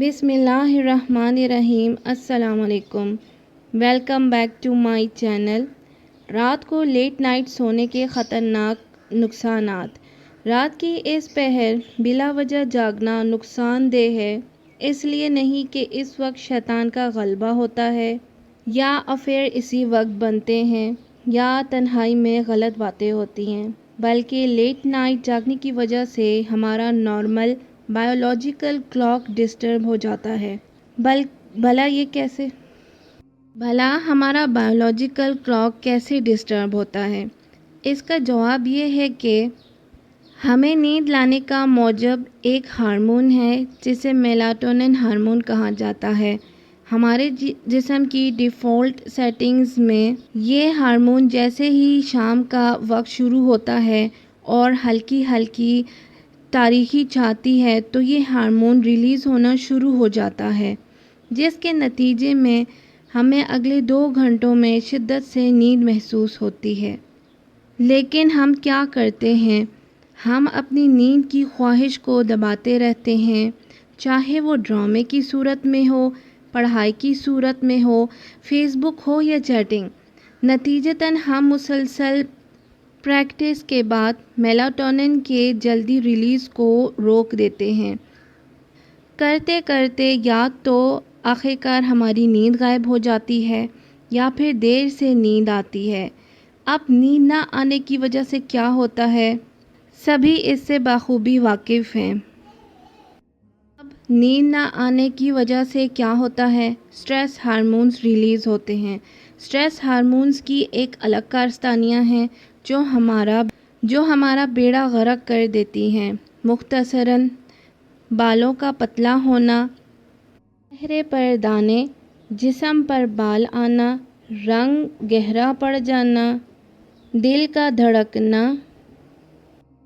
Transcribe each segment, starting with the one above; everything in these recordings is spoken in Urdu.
بسم اللہ الرحمن الرحیم۔ السلام علیکم، welcome back to my channel. رات کو لیٹ نائٹ سونے کے خطرناک نقصانات۔ رات کی اس پہر بلا وجہ جاگنا نقصان دہ ہے، اس لیے نہیں کہ اس وقت شیطان کا غلبہ ہوتا ہے یا افیئر اسی وقت بنتے ہیں یا تنہائی میں غلط باتیں ہوتی ہیں، بلکہ لیٹ نائٹ جاگنے کی وجہ سے ہمارا نارمل بائیولوجیکل کلاک ڈسٹرب ہو جاتا ہے۔ بھلا یہ کیسے؟ بھلا ہمارا بائیولوجیکل کلاک کیسے ڈسٹرب ہوتا ہے؟ اس کا جواب یہ ہے کہ ہمیں نیند لانے کا موجب ایک ہارمون ہے جسے میلاٹونن ہارمون کہا جاتا ہے۔ ہمارے جسم کی ڈیفالٹ سیٹنگز میں یہ ہارمون جیسے ہی شام کا وقت شروع ہوتا ہے اور ہلکی ہلکی تاریکی چھاتی ہے تو یہ ہارمون ریلیز ہونا شروع ہو جاتا ہے، جس کے نتیجے میں ہمیں اگلے 2 گھنٹوں میں شدت سے نیند محسوس ہوتی ہے۔ لیکن ہم کیا کرتے ہیں؟ ہم اپنی نیند کی خواہش کو دباتے رہتے ہیں، چاہے وہ ڈرامے کی صورت میں ہو، پڑھائی کی صورت میں ہو، فیس بک ہو یا چیٹنگ۔ نتیجتاً ہم مسلسل پریکٹس کے بعد میلاٹونن کے جلدی ریلیز کو روک دیتے ہیں۔ کرتے کرتے یا تو آخرکار ہماری نیند غائب ہو جاتی ہے یا پھر دیر سے نیند آتی ہے۔ اب نیند نہ آنے کی وجہ سے کیا ہوتا ہے؟ سبھی اس سے بخوبی واقف ہیں۔ اب نیند نہ آنے کی وجہ سے کیا ہوتا ہے؟ سٹریس ہارمونز ریلیز ہوتے ہیں۔ سٹریس ہارمونز کی ایک الگ کارستانیاں ہیں جو ہمارا بیڑا غرق کر دیتی ہیں۔ مختصراً، بالوں کا پتلا ہونا، چہرے پر دانے، جسم پر بال آنا، رنگ گہرا پڑ جانا، دل کا دھڑکنا،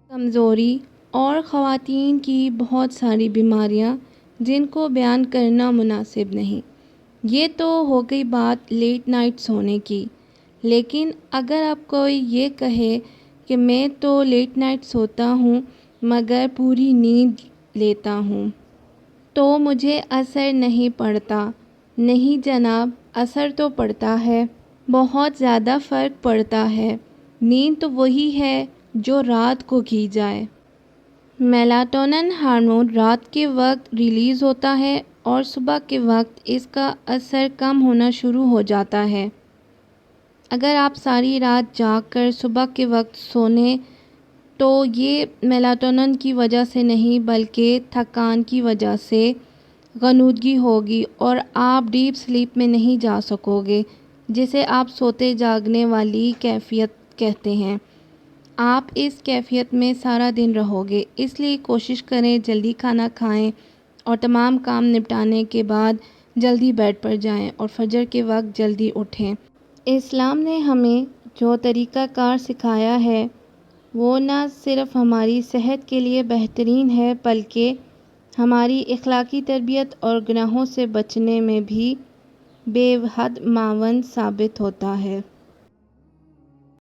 کمزوری اور خواتین کی بہت ساری بیماریاں جن کو بیان کرنا مناسب نہیں۔ یہ تو ہو گئی بات لیٹ نائٹ سونے کی، لیکن اگر اب کوئی یہ کہے کہ میں تو لیٹ نائٹ سوتا ہوں مگر پوری نیند لیتا ہوں تو مجھے اثر نہیں پڑتا۔ نہیں جناب، اثر تو پڑتا ہے، بہت زیادہ فرق پڑتا ہے۔ نیند تو وہی ہے جو رات کو کی جائے۔ میلاٹونن ہارمون رات کے وقت ریلیز ہوتا ہے اور صبح کے وقت اس کا اثر کم ہونا شروع ہو جاتا ہے۔ اگر آپ ساری رات جاگ کر صبح کے وقت سونے تو یہ میلاٹونن کی وجہ سے نہیں بلکہ تھکان کی وجہ سے غنودگی ہوگی اور آپ ڈیپ سلیپ میں نہیں جا سکو گے، جسے آپ سوتے جاگنے والی کیفیت کہتے ہیں۔ آپ اس کیفیت میں سارا دن رہو گے، اس لیے کوشش کریں جلدی کھانا کھائیں اور تمام کام نپٹانے کے بعد جلدی بیڈ پر جائیں اور فجر کے وقت جلدی اٹھیں۔ اسلام نے ہمیں جو طریقہ کار سکھایا ہے وہ نہ صرف ہماری صحت کے لیے بہترین ہے بلکہ ہماری اخلاقی تربیت اور گناہوں سے بچنے میں بھی بے حد معاون ثابت ہوتا ہے۔